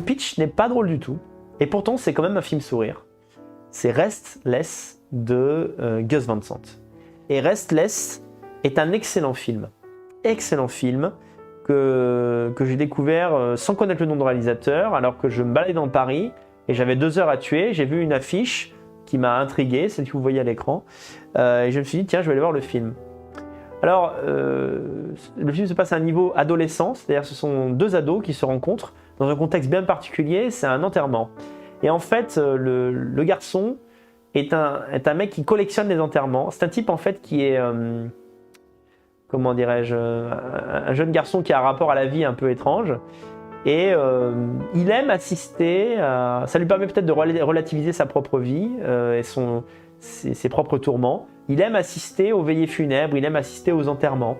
pitch n'est pas drôle du tout, et pourtant c'est quand même un film sourire. C'est Restless de Gus Van Sant. Et Restless est un excellent film que j'ai découvert sans connaître le nom de réalisateur, alors que je me baladais dans Paris et j'avais 2 heures à tuer. J'ai vu une affiche qui m'a intrigué, celle que vous voyez à l'écran, et je me suis dit tiens, je vais aller voir le film. Alors, le film se passe à un niveau adolescent, c'est-à-dire ce sont 2 ados qui se rencontrent dans un contexte bien particulier, c'est un enterrement. Et en fait, le garçon est un mec qui collectionne les enterrements. C'est un type en fait qui est, comment dirais-je, un jeune garçon qui a un rapport à la vie un peu étrange. Et il aime assister, ça lui permet peut-être de relativiser sa propre vie et ses propres tourments. Il aime assister aux veillées funèbres, il aime assister aux enterrements.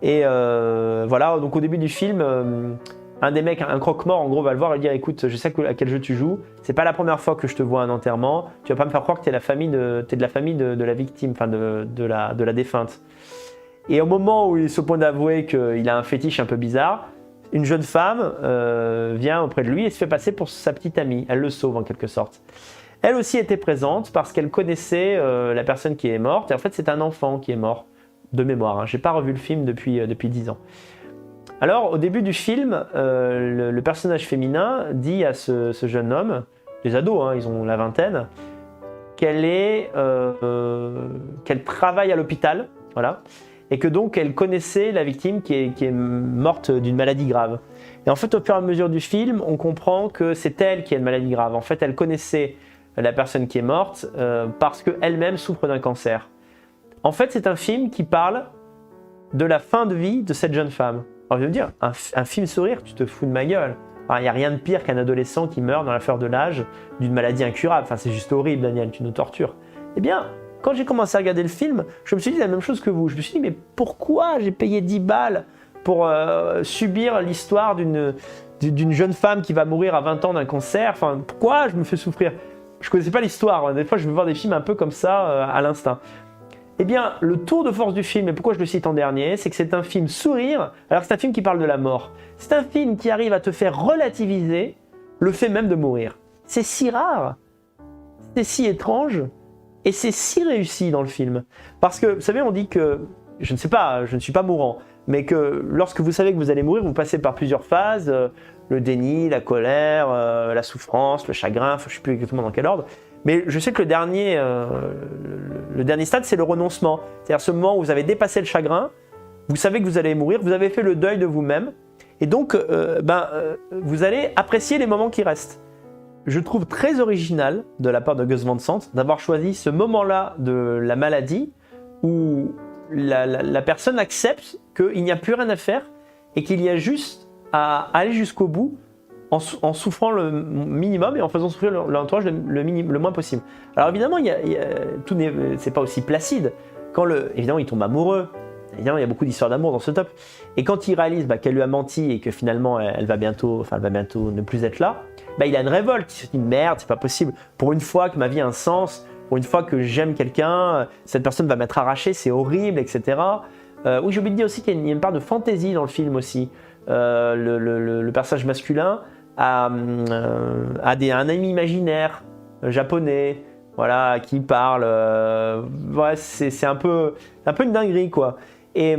Et voilà, donc au début du film, un des mecs, un croque-mort, en gros, va le voir et dire écoute, je sais à quel jeu tu joues, c'est pas la première fois que je te vois à un enterrement, tu vas pas me faire croire que t'es de la famille de la victime, enfin de la défunte. Et au moment où il se point d'avouer qu'il a un fétiche un peu bizarre, une jeune femme vient auprès de lui et se fait passer pour sa petite amie. Elle le sauve en quelque sorte. Elle aussi était présente parce qu'elle connaissait la personne qui est morte. Et en fait, c'est un enfant qui est mort, de mémoire. Hein. Je n'ai pas revu le film depuis 10 ans. Alors, au début du film, le personnage féminin dit à ce jeune homme, des ados, hein, ils ont la vingtaine, qu'elle travaille à l'hôpital, voilà, et que donc elle connaissait la victime qui est morte d'une maladie grave. Et en fait, au fur et à mesure du film, on comprend que c'est elle qui a une maladie grave. En fait, elle connaissait la personne qui est morte parce qu'elle-même souffre d'un cancer. En fait, c'est un film qui parle de la fin de vie de cette jeune femme. Alors, je veux dire, un film sourire, tu te fous de ma gueule. Il n'y a rien de pire qu'un adolescent qui meurt dans la fleur de l'âge d'une maladie incurable. Enfin, c'est juste horrible, Daniel, tu nous tortures. Eh bien, quand j'ai commencé à regarder le film, je me suis dit la même chose que vous. Je me suis dit, mais pourquoi j'ai payé 10 balles pour subir l'histoire d'une jeune femme qui va mourir à 20 ans d'un cancer? Enfin, pourquoi je me fais souffrir? Je ne connaissais pas l'histoire. Des fois, je veux voir des films un peu comme ça, à l'instinct. Eh bien, le tour de force du film, et pourquoi je le cite en dernier, c'est que c'est un film sourire, alors que c'est un film qui parle de la mort. C'est un film qui arrive à te faire relativiser le fait même de mourir. C'est si rare, c'est si étrange, et c'est si réussi dans le film. Parce que, vous savez, on dit que, je ne sais pas, je ne suis pas mourant, mais que lorsque vous savez que vous allez mourir, vous passez par plusieurs phases, le déni, la colère, la souffrance, le chagrin, je ne sais plus exactement dans quel ordre. Mais je sais que le dernier stade, c'est le renoncement. C'est-à-dire ce moment où vous avez dépassé le chagrin, vous savez que vous allez mourir, vous avez fait le deuil de vous-même, et donc vous allez apprécier les moments qui restent. Je trouve très original de la part de Gus Van Sant d'avoir choisi ce moment-là de la maladie où la personne accepte qu'il n'y a plus rien à faire et qu'il y a juste à aller jusqu'au bout en souffrant le minimum et en faisant souffrir l'entourage le moins possible. Alors évidemment, tout c'est pas aussi placide. Évidemment, il tombe amoureux. Évidemment, il y a beaucoup d'histoires d'amour dans ce top. Et quand il réalise qu'elle lui a menti et que finalement, elle va bientôt ne plus être là, il a une révolte. Il se dit merde, c'est pas possible. Pour une fois que ma vie a un sens, pour une fois que j'aime quelqu'un, cette personne va m'être arrachée, c'est horrible, etc. Oui, j'ai oublié de dire aussi qu'il y a une part de fantaisie dans le film aussi. Le personnage masculin a un ami imaginaire japonais, voilà, qui parle. Ouais, c'est un peu une dinguerie, quoi. Et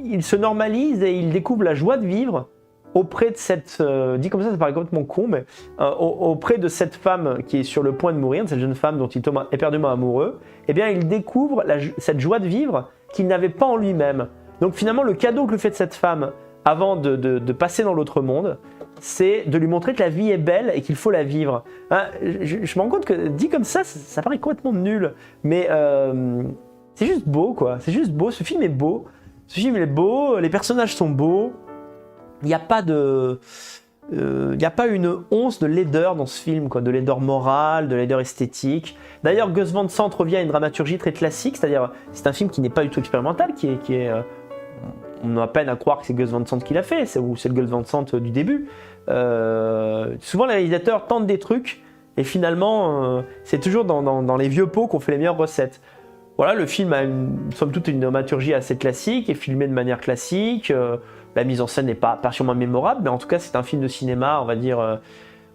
il se normalise et il découvre la joie de vivre auprès de cette... dit comme ça paraît complètement con, mais auprès de cette femme qui est sur le point de mourir, de cette jeune femme dont il tombe éperdument amoureux, eh bien, il découvre cette joie de vivre qu'il n'avait pas en lui-même. Donc finalement, le cadeau que lui fait cette femme avant de passer dans l'autre monde, c'est de lui montrer que la vie est belle et qu'il faut la vivre. Hein, je me rends compte que dit comme ça paraît complètement nul, mais c'est juste beau, quoi. C'est juste beau, ce film est beau. Ce film est beau, les personnages sont beaux. Il n'y a pas une once de laideur dans ce film, quoi, de laideur morale, de laideur esthétique. D'ailleurs, Gus Van Sant revient à une dramaturgie très classique, c'est-à-dire c'est un film qui n'est pas du tout expérimental, on a peine à croire que c'est Gus Van Sant qui l'a fait, ou c'est le Gus Van Sant du début. Souvent, les réalisateurs tentent des trucs, et finalement, c'est toujours dans les vieux pots qu'on fait les meilleures recettes. Voilà, le film a somme toute une dramaturgie assez classique, est filmé de manière classique. la mise en scène n'est pas particulièrement mémorable, mais en tout cas c'est un film de cinéma, on va dire.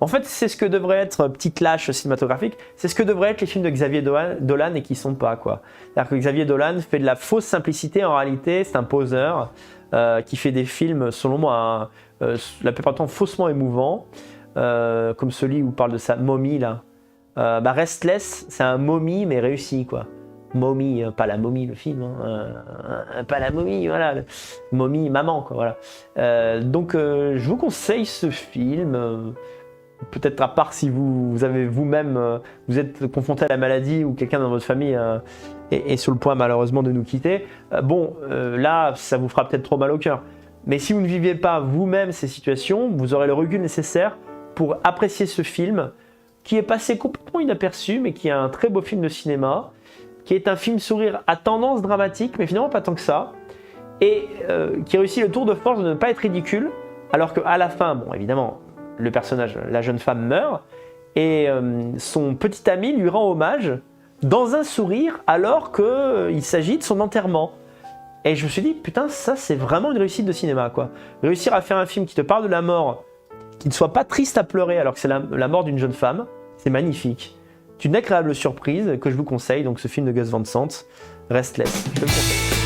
En fait, c'est ce que devrait être, petite lâche cinématographique, c'est ce que devraient être les films de Xavier Dolan et qui sont pas, quoi. C'est-à-dire que Xavier Dolan fait de la fausse simplicité, en réalité, c'est un poseur qui fait des films, selon moi, la plupart du temps faussement émouvants, comme celui où on parle de sa momie, là. Restless, c'est un momie, mais réussi, quoi. Momie, pas la momie, le film, pas la momie, voilà. Momie, maman, quoi, voilà. Donc, je vous conseille ce film. Peut-être à part si vous avez vous-même, vous êtes confronté à la maladie ou quelqu'un dans votre famille est sur le point malheureusement de nous quitter. Là, ça vous fera peut-être trop mal au cœur. Mais si vous ne vivez pas vous-même ces situations, vous aurez le recul nécessaire pour apprécier ce film qui est passé complètement inaperçu, mais qui est un très beau film de cinéma, qui est un film sourire à tendance dramatique, mais finalement pas tant que ça, et qui réussit le tour de force de ne pas être ridicule, alors qu'à la fin, bon évidemment, le personnage, la jeune femme meurt, et son petit ami lui rend hommage dans un sourire alors qu'il s'agit de son enterrement. Et je me suis dit, putain, ça c'est vraiment une réussite de cinéma, quoi. Réussir à faire un film qui te parle de la mort, qui ne soit pas triste à pleurer alors que c'est la mort d'une jeune femme, c'est magnifique. C'est une agréable surprise que je vous conseille, donc ce film de Gus Van Sant, Restless, je te le conseille.